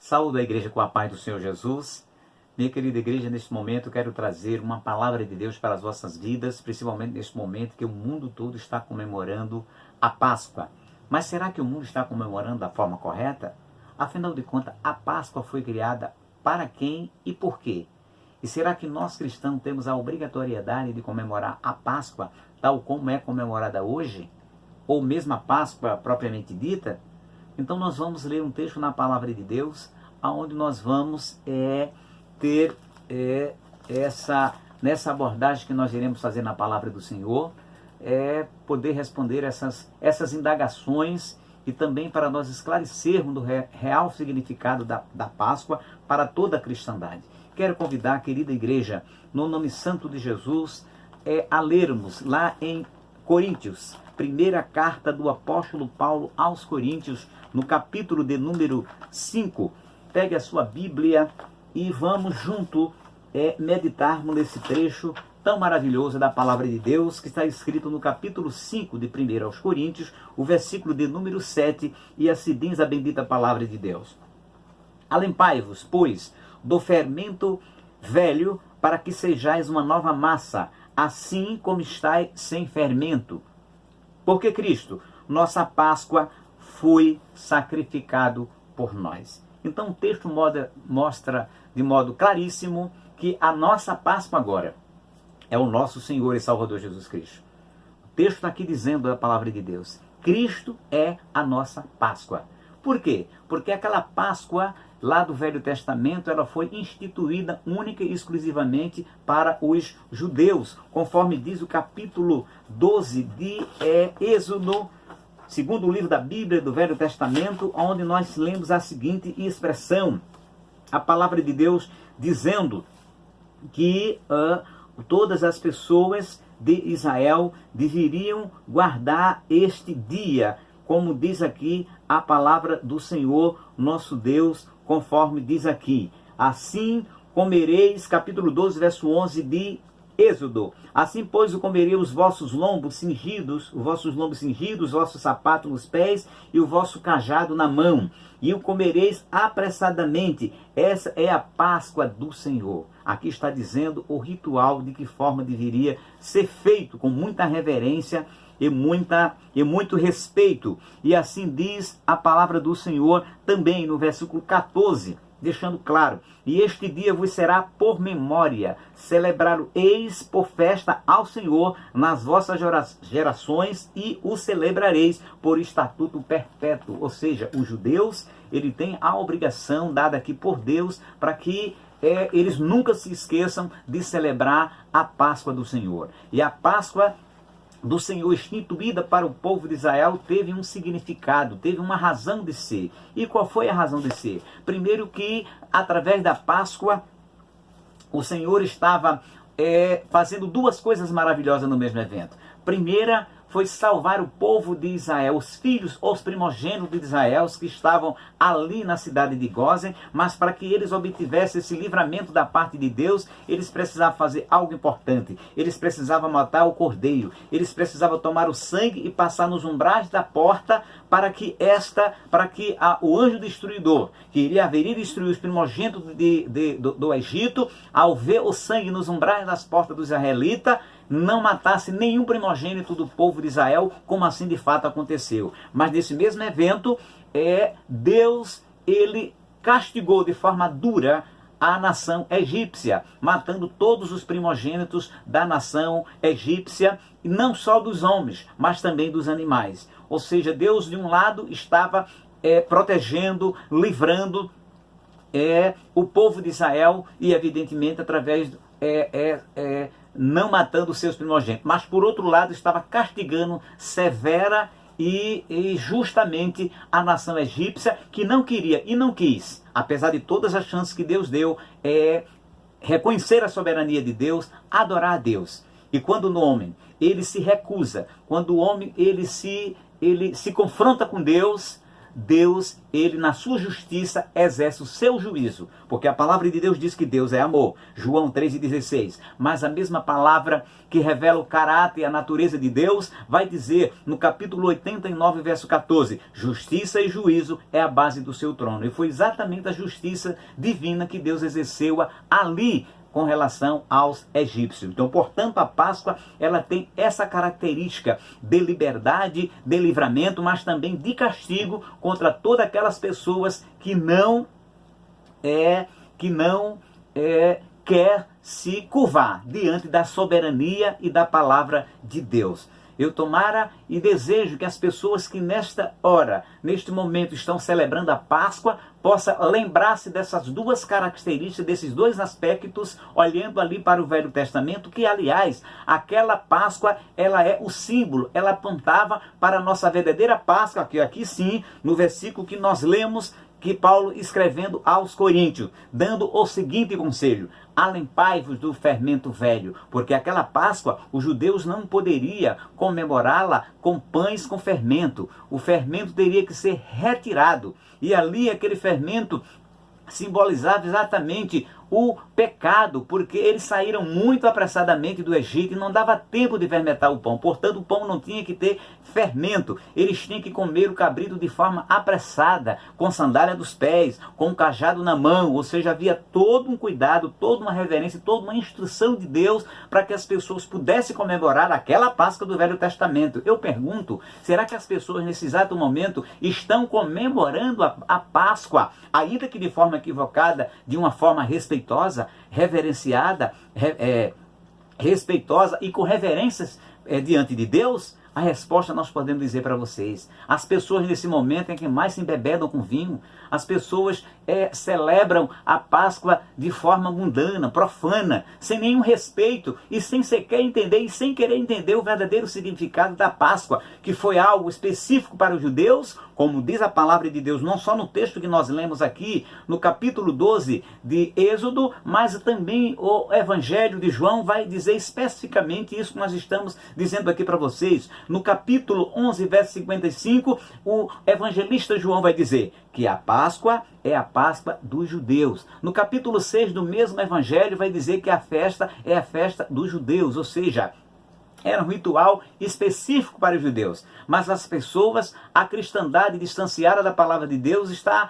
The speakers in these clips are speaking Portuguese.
Saúdo a igreja com a paz do Senhor Jesus. Minha querida igreja, neste momento eu quero trazer uma palavra de Deus para as vossas vidas, principalmente neste momento que o mundo todo está comemorando a Páscoa. Mas será que o mundo está comemorando da forma correta? Afinal de contas, a Páscoa foi criada para quem e por quê? E será que nós cristãos temos a obrigatoriedade de comemorar a Páscoa tal como é comemorada hoje? Ou mesmo a Páscoa propriamente dita? Então nós vamos ler um texto na palavra de Deus, onde nós vamos ter nessa abordagem que nós iremos fazer na palavra do Senhor, poder responder essas indagações e também para nós esclarecermos o real significado da Páscoa para toda a cristandade. Quero convidar a querida igreja, no nome santo de Jesus, a lermos lá em Coríntios, primeira carta do apóstolo Paulo aos Coríntios, no capítulo de número 5. Pegue a sua Bíblia e vamos junto meditarmos nesse trecho tão maravilhoso da palavra de Deus, que está escrito no capítulo 5 de 1 aos Coríntios, o versículo de número 7, e assim diz a bendita palavra de Deus. Alempai-vos, pois, do fermento velho, para que sejais uma nova massa, assim como estáis sem fermento. Porque Cristo, nossa Páscoa, foi sacrificado por nós. Então o texto mostra de modo claríssimo que a nossa Páscoa agora é o nosso Senhor e Salvador Jesus Cristo. O texto está aqui dizendo a palavra de Deus. Cristo é a nossa Páscoa. Por quê? Porque aquela Páscoa lá do Velho Testamento, ela foi instituída única e exclusivamente para os judeus, conforme diz o capítulo 12 de Êxodo, segundo o livro da Bíblia do Velho Testamento, onde nós lemos a seguinte expressão, a palavra de Deus dizendo que todas as pessoas de Israel deveriam guardar este dia, como diz aqui a palavra do Senhor, nosso Deus, conforme diz aqui. Assim comereis, capítulo 12, verso 11 de Êxodo. Assim, pois, comereis os vossos lombos cingidos, os vossos sapatos nos pés e o vosso cajado na mão. E o comereis apressadamente. Essa é a Páscoa do Senhor. Aqui está dizendo o ritual de que forma deveria ser feito, com muita reverência e muito respeito. E assim diz a palavra do Senhor também no versículo 14, deixando claro: e este dia vos será por memória, celebrar-eis por festa ao Senhor nas vossas gerações, e o celebrareis por estatuto perpétuo. Ou seja, os judeus, ele tem a obrigação dada aqui por Deus para que eles nunca se esqueçam de celebrar a Páscoa do Senhor. E a Páscoa do Senhor instituída para o povo de Israel teve um significado, teve uma razão de ser. E qual foi a razão de ser? Primeiro que, através da Páscoa, o Senhor estava fazendo duas coisas maravilhosas no mesmo evento. Primeira foi salvar o povo de Israel, os filhos, os primogênitos de Israel, que estavam ali na cidade de Gósen, mas para que eles obtivessem esse livramento da parte de Deus, eles precisavam fazer algo importante. Eles precisavam matar o cordeiro, eles precisavam tomar o sangue e passar nos umbrais da porta para que o anjo destruidor, que haveria destruir os primogênitos do Egito, ao ver o sangue nos umbrais das portas dos israelitas, não matasse nenhum primogênito do povo de Israel, como assim de fato aconteceu. Mas nesse mesmo evento, Deus, ele castigou de forma dura a nação egípcia, matando todos os primogênitos da nação egípcia, e não só dos homens, mas também dos animais. Ou seja, Deus de um lado estava protegendo, livrando o povo de Israel, e evidentemente através não matando os seus primogênitos, mas por outro lado estava castigando severa e justamente a nação egípcia, que não queria e não quis, apesar de todas as chances que Deus deu, reconhecer a soberania de Deus, adorar a Deus. E quando o homem ele se recusa, quando o homem ele se confronta com Deus, Deus, ele na sua justiça exerce o seu juízo, porque a palavra de Deus diz que Deus é amor, João 3,16, mas a mesma palavra que revela o caráter e a natureza de Deus vai dizer no capítulo 89, verso 14, justiça e juízo é a base do seu trono, e foi exatamente a justiça divina que Deus exerceu ali com relação aos egípcios. Então, portanto, a Páscoa, ela tem essa característica de liberdade, de livramento, mas também de castigo contra todas aquelas pessoas que não quer se curvar diante da soberania e da palavra de Deus. Eu tomara e desejo que as pessoas que nesta hora, neste momento, estão celebrando a Páscoa, possa lembrar-se dessas duas características, desses dois aspectos, olhando ali para o Velho Testamento, que, aliás, aquela Páscoa, ela é o símbolo, ela apontava para a nossa verdadeira Páscoa, que aqui sim, no versículo que nós lemos, que Paulo escrevendo aos Coríntios, dando o seguinte conselho: alempai-vos do fermento velho, porque aquela Páscoa os judeus não poderiam comemorá-la com pães com fermento. O fermento teria que ser retirado, e ali aquele fermento simbolizava exatamente o pecado, porque eles saíram muito apressadamente do Egito e não dava tempo de fermentar o pão. Portanto, o pão não tinha que ter fermento. Eles tinham que comer o cabrito de forma apressada, com sandália dos pés, com um cajado na mão. Ou seja, havia todo um cuidado, toda uma reverência, toda uma instrução de Deus para que as pessoas pudessem comemorar aquela Páscoa do Velho Testamento. Eu pergunto, será que as pessoas nesse exato momento estão comemorando a Páscoa, ainda que de forma equivocada, de uma forma respeitosa, reverenciada, respeitosa e com reverências diante de Deus? A resposta nós podemos dizer para vocês: as pessoas nesse momento em que mais se embebedam com vinho, as pessoas celebram a Páscoa de forma mundana, profana, sem nenhum respeito e sem sequer entender e sem querer entender o verdadeiro significado da Páscoa, que foi algo específico para os judeus, como diz a palavra de Deus, não só no texto que nós lemos aqui, no capítulo 12 de Êxodo, mas também o Evangelho de João vai dizer especificamente isso que nós estamos dizendo aqui para vocês. No capítulo 11, verso 55, o evangelista João vai dizer que a Páscoa é a Páscoa dos judeus. No capítulo 6 do mesmo evangelho vai dizer que a festa é a festa dos judeus, ou seja, era um ritual específico para os judeus. Mas as pessoas, a cristandade distanciada da palavra de Deus está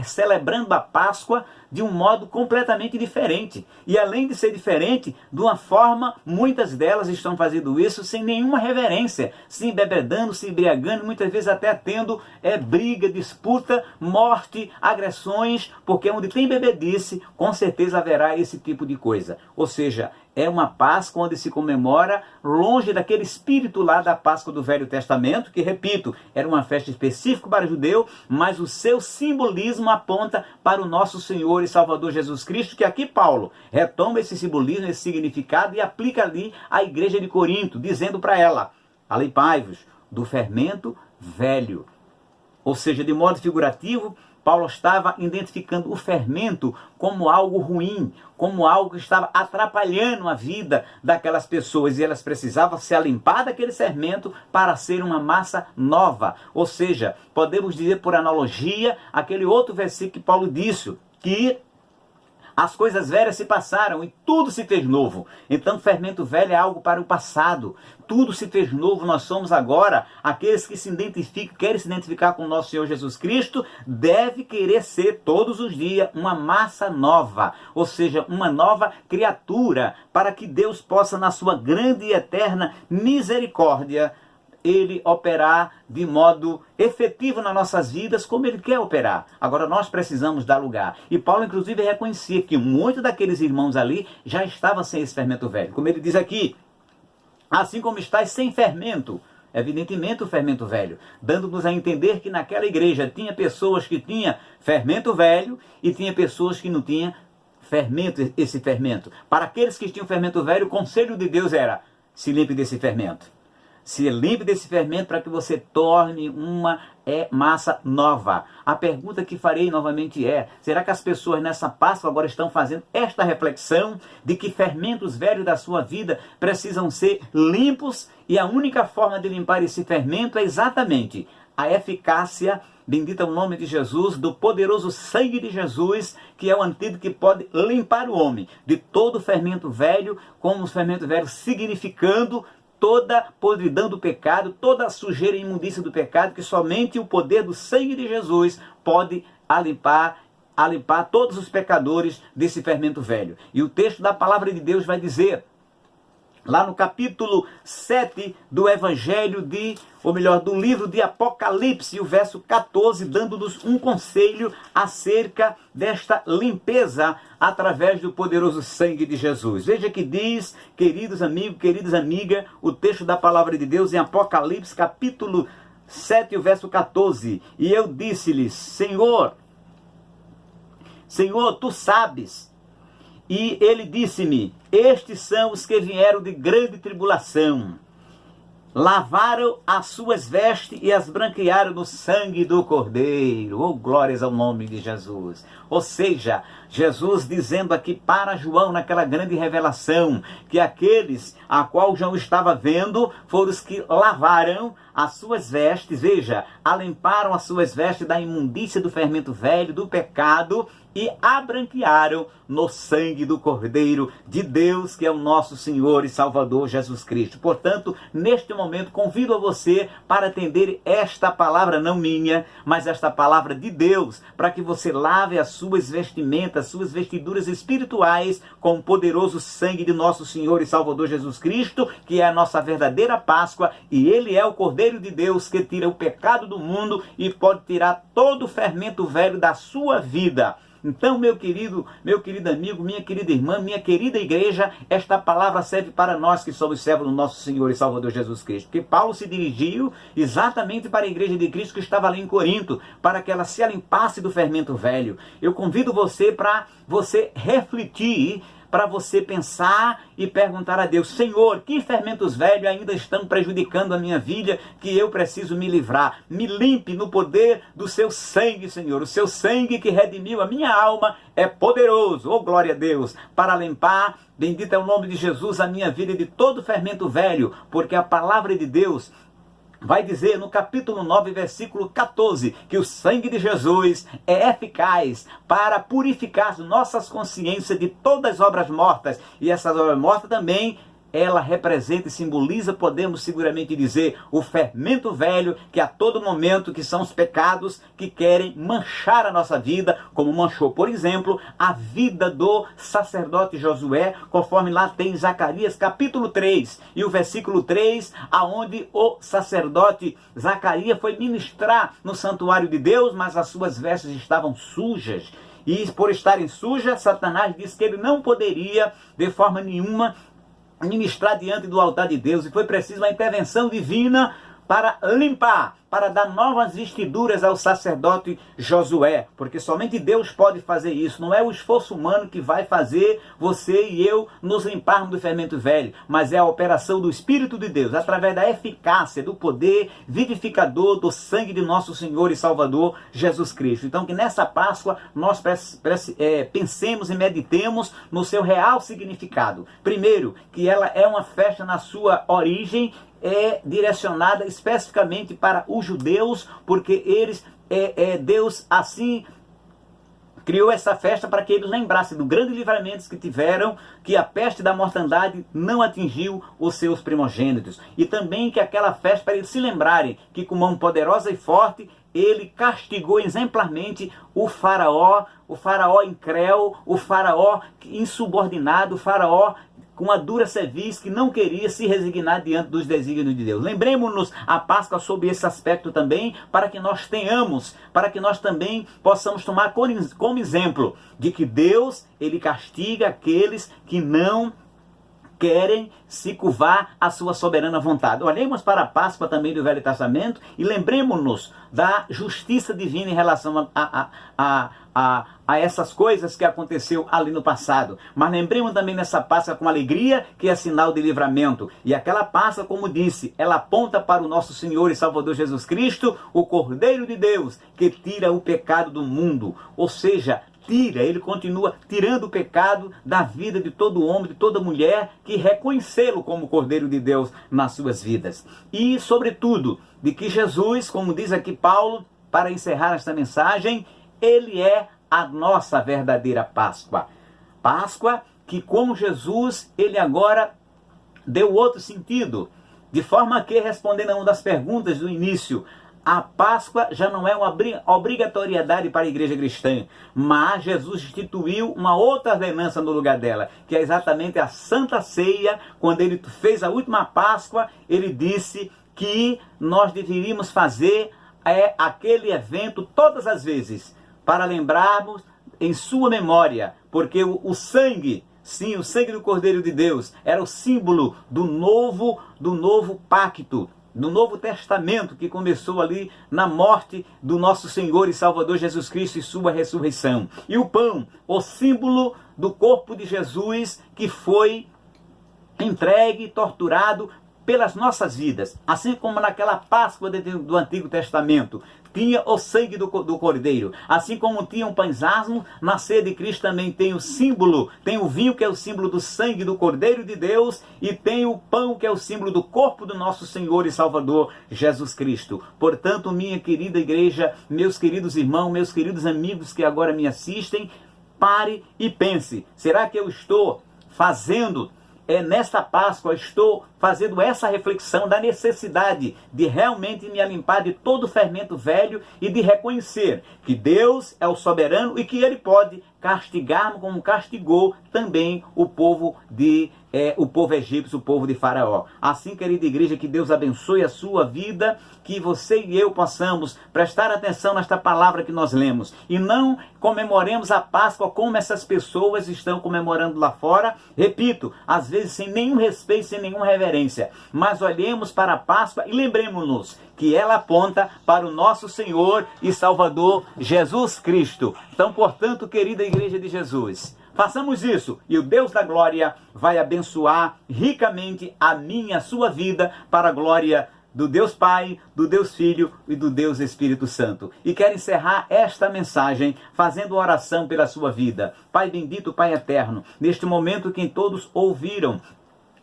celebrando a Páscoa de um modo completamente diferente. E além de ser diferente, de uma forma, muitas delas estão fazendo isso sem nenhuma reverência, se embebedando, se embriagando, muitas vezes até tendo briga, disputa, morte, agressões, porque onde tem bebedice, com certeza haverá esse tipo de coisa. Ou seja, é uma Páscoa onde se comemora longe daquele espírito lá da Páscoa do Velho Testamento, que, repito, era uma festa específica para o judeu, mas o seu simbolismo aponta para o nosso Senhor e Salvador Jesus Cristo, que aqui Paulo retoma esse simbolismo, esse significado e aplica ali à igreja de Corinto, dizendo para ela: alempai-vos do fermento velho. Ou seja, de modo figurativo, Paulo estava identificando o fermento como algo ruim, como algo que estava atrapalhando a vida daquelas pessoas, e elas precisavam se limpar daquele fermento para ser uma massa nova. Ou seja, podemos dizer por analogia aquele outro versículo que Paulo disse, que as coisas velhas se passaram e tudo se fez novo. Então, fermento velho é algo para o passado. Tudo se fez novo. Nós somos agora aqueles que se identificam, querem se identificar com o nosso Senhor Jesus Cristo, deve querer ser todos os dias uma massa nova, ou seja, uma nova criatura, para que Deus possa, na sua grande e eterna misericórdia, Ele operar de modo efetivo nas nossas vidas, como Ele quer operar. Agora nós precisamos dar lugar. E Paulo, inclusive, reconhecia que muitos daqueles irmãos ali já estavam sem esse fermento velho. Como ele diz aqui: assim como estáis sem fermento, evidentemente o fermento velho, dando-nos a entender que naquela igreja tinha pessoas que tinham fermento velho e tinha pessoas que não tinham fermento, esse fermento. Para aqueles que tinham fermento velho, o conselho de Deus era: se limpe desse fermento. Se limpe desse fermento para que você torne uma massa nova. A pergunta que farei novamente é: será que as pessoas nessa Páscoa agora estão fazendo esta reflexão de que fermentos velhos da sua vida precisam ser limpos, e a única forma de limpar esse fermento é exatamente a eficácia, bendito é o nome de Jesus, do poderoso sangue de Jesus, que é o antídoto que pode limpar o homem de todo o fermento velho, como o fermento velho significando toda podridão do pecado, toda a sujeira e imundícia do pecado, que somente o poder do sangue de Jesus pode limpar todos os pecadores desse fermento velho. E o texto da palavra de Deus vai dizer, lá no capítulo 7 do Evangelho do livro de Apocalipse, o verso 14, dando-nos um conselho acerca desta limpeza através do poderoso sangue de Jesus. Veja que diz, queridos amigos, queridas amigas, o texto da palavra de Deus em Apocalipse, capítulo 7, o verso 14. E eu disse-lhes, Senhor, tu sabes. E ele disse-me, estes são os que vieram de grande tribulação, lavaram as suas vestes e as branquearam no sangue do Cordeiro. Oh, glórias ao nome de Jesus. Ou seja, Jesus dizendo aqui para João, naquela grande revelação, que aqueles a qual João estava vendo foram os que lavaram as suas vestes, veja, alimparam as suas vestes da imundícia do fermento velho, do pecado, e a branquearam no sangue do Cordeiro de Deus, que é o nosso Senhor e Salvador Jesus Cristo. Portanto, neste momento, convido a você para atender esta palavra, não minha, mas esta palavra de Deus, para que você lave as suas vestimentas, suas vestiduras espirituais com o poderoso sangue de nosso Senhor e Salvador Jesus Cristo, que é a nossa verdadeira Páscoa, e Ele é o Cordeiro de Deus que tira o pecado do mundo e pode tirar todo o fermento velho da sua vida. Então, meu querido amigo, minha querida irmã, minha querida igreja, esta palavra serve para nós que somos servos do nosso Senhor e Salvador Jesus Cristo. Porque Paulo se dirigiu exatamente para a igreja de Cristo que estava ali em Corinto, para que ela se alimpasse do fermento velho. Eu convido você para você refletir, para você pensar e perguntar a Deus, Senhor, que fermentos velhos ainda estão prejudicando a minha vida, que eu preciso me livrar? Me limpe no poder do seu sangue, Senhor. O seu sangue que redimiu a minha alma é poderoso, oh glória a Deus, para limpar, bendito é o nome de Jesus, a minha vida de todo fermento velho, porque a palavra de Deus vai dizer no capítulo 9, versículo 14, que o sangue de Jesus é eficaz para purificar nossas consciências de todas as obras mortas. E essas obras mortas também, ela representa e simboliza, podemos seguramente dizer, o fermento velho, que a todo momento, que são os pecados que querem manchar a nossa vida, como manchou, por exemplo, a vida do sacerdote Josué, conforme lá tem Zacarias capítulo 3, e o versículo 3, aonde o sacerdote Zacarias foi ministrar no santuário de Deus, mas as suas vestes estavam sujas. E por estarem sujas, Satanás disse que ele não poderia, de forma nenhuma, ministrar diante do altar de Deus, e foi preciso uma intervenção divina para limpar, para dar novas vestiduras ao sacerdote Josué, porque somente Deus pode fazer isso. Não é o esforço humano que vai fazer você e eu nos limparmos do fermento velho, mas é a operação do Espírito de Deus, através da eficácia, do poder vivificador do sangue de nosso Senhor e Salvador Jesus Cristo. Então que nessa Páscoa nós pensemos e meditemos no seu real significado. Primeiro, que ela é uma festa na sua origem, é direcionada especificamente para os judeus, porque Deus assim criou essa festa para que eles lembrassem do grande livramento que tiveram, que a peste da mortandade não atingiu os seus primogênitos, e também que aquela festa para eles se lembrarem que com mão poderosa e forte ele castigou exemplarmente o faraó incrédulo, o faraó insubordinado, o faraó com uma dura cerviz que não queria se resignar diante dos desígnios de Deus. Lembremos-nos a Páscoa sobre esse aspecto também, para que nós também possamos tomar como exemplo de que Deus, ele castiga aqueles que não querem se curvar à sua soberana vontade. Olhemos para a Páscoa também do Velho Testamento e lembremos-nos da justiça divina em relação a essas coisas que aconteceu ali no passado. Mas lembremos também nessa Páscoa com alegria, que é sinal de livramento. E aquela Páscoa, como disse, ela aponta para o nosso Senhor e Salvador Jesus Cristo, o Cordeiro de Deus, que tira o pecado do mundo. Ou seja, ele continua tirando o pecado da vida de todo homem, de toda mulher que reconhecê-lo como Cordeiro de Deus nas suas vidas. E, sobretudo, de que Jesus, como diz aqui Paulo, para encerrar esta mensagem, ele é a nossa verdadeira Páscoa. Páscoa que, como Jesus, ele agora deu outro sentido, de forma que, respondendo a uma das perguntas do início, a Páscoa já não é uma obrigatoriedade para a igreja cristã, mas Jesus instituiu uma outra ordenança no lugar dela, que é exatamente a Santa Ceia. Quando ele fez a última Páscoa, ele disse que nós deveríamos fazer aquele evento todas as vezes, para lembrarmos em sua memória, porque o sangue, sim, o sangue do Cordeiro de Deus, era o símbolo do novo pacto, do Novo Testamento, que começou ali na morte do nosso Senhor e Salvador Jesus Cristo e sua ressurreição. E o pão, o símbolo do corpo de Jesus, que foi entregue e torturado pelas nossas vidas. Assim como naquela Páscoa do Antigo Testamento tinha o sangue do Cordeiro, assim como tinha um pães-asmos, na ceia de Cristo também tem o símbolo, tem o vinho que é o símbolo do sangue do Cordeiro de Deus, e tem o pão que é o símbolo do corpo do nosso Senhor e Salvador Jesus Cristo. Portanto, minha querida igreja, meus queridos irmãos, meus queridos amigos que agora me assistem, pare e pense, será que eu estou fazendo nesta Páscoa, estou fazendo essa reflexão da necessidade de realmente me limpar de todo o fermento velho e de reconhecer que Deus é o soberano e que Ele pode castigar como castigou também o povo egípcio, o povo de Faraó. Assim, querida igreja, que Deus abençoe a sua vida, que você e eu possamos prestar atenção nesta palavra que nós lemos e não comemoremos a Páscoa como essas pessoas estão comemorando lá fora, repito, às vezes sem nenhum respeito, sem nenhuma reverência, mas olhemos para a Páscoa e lembremos-nos que ela aponta para o nosso Senhor e Salvador Jesus Cristo. Então, portanto, querida igreja de Jesus, façamos isso e o Deus da glória vai abençoar ricamente a minha, a sua vida, para a glória do Deus Pai, do Deus Filho e do Deus Espírito Santo. E quero encerrar esta mensagem fazendo oração pela sua vida. Pai bendito, Pai eterno, neste momento que todos ouviram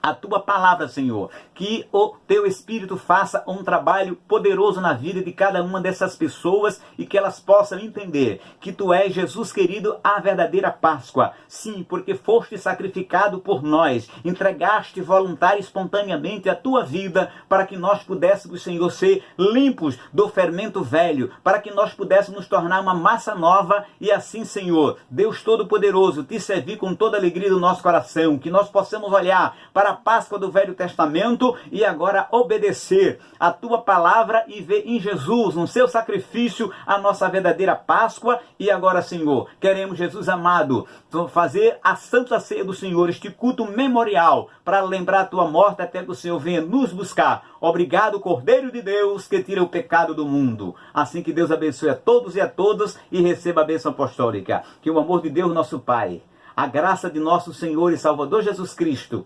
a tua palavra, Senhor, que o teu Espírito faça um trabalho poderoso na vida de cada uma dessas pessoas e que elas possam entender que tu és, Jesus querido, a verdadeira Páscoa. Sim, porque foste sacrificado por nós, entregaste voluntária e espontaneamente a tua vida para que nós pudéssemos, Senhor, ser limpos do fermento velho, para que nós pudéssemos nos tornar uma massa nova e assim, Senhor, Deus Todo-Poderoso, te servir com toda a alegria do nosso coração, que nós possamos olhar para a Páscoa do Velho Testamento e agora obedecer a tua palavra e ver em Jesus, no seu sacrifício, a nossa verdadeira Páscoa. E agora, Senhor, queremos, Jesus amado, fazer a Santa Ceia do Senhor, este culto memorial, para lembrar a tua morte até que o Senhor venha nos buscar. Obrigado, Cordeiro de Deus, que tira o pecado do mundo. Assim que Deus abençoe a todos e a todas e receba a bênção apostólica. Que o amor de Deus, nosso Pai, a graça de nosso Senhor e Salvador Jesus Cristo,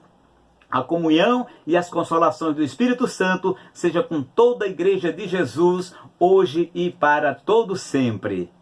a comunhão e as consolações do Espírito Santo seja com toda a igreja de Jesus, hoje e para todo sempre.